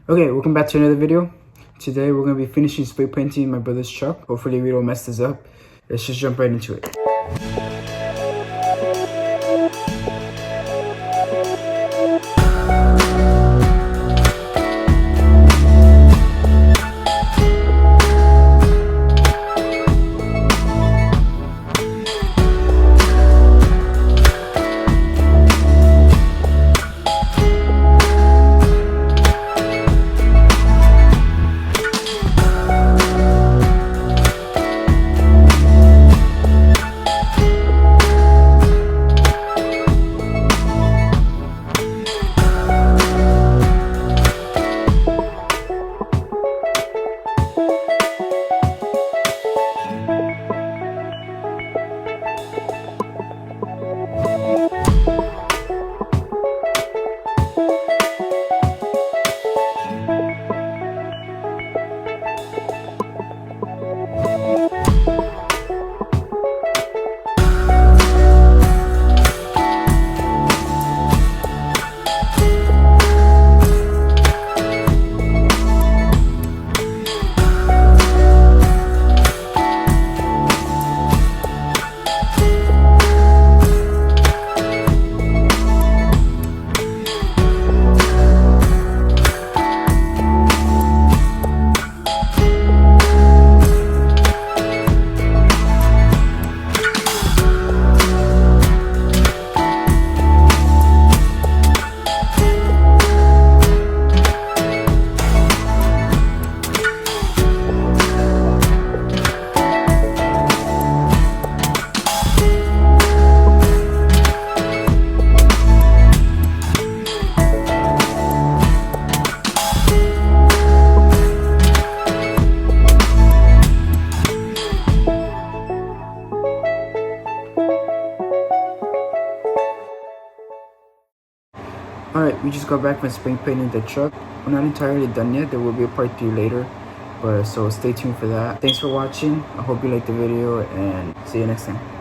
Okay, welcome back to another video. Today we're going to be finishing spray painting my brother's truck. Hopefully we don't mess this up. Let's just jump right into it. Alright, we just got back from spray painting the truck. We're not entirely done yet. There will be a part 3 later. So stay tuned for that. Thanks for watching. I hope you liked the video and see you next time.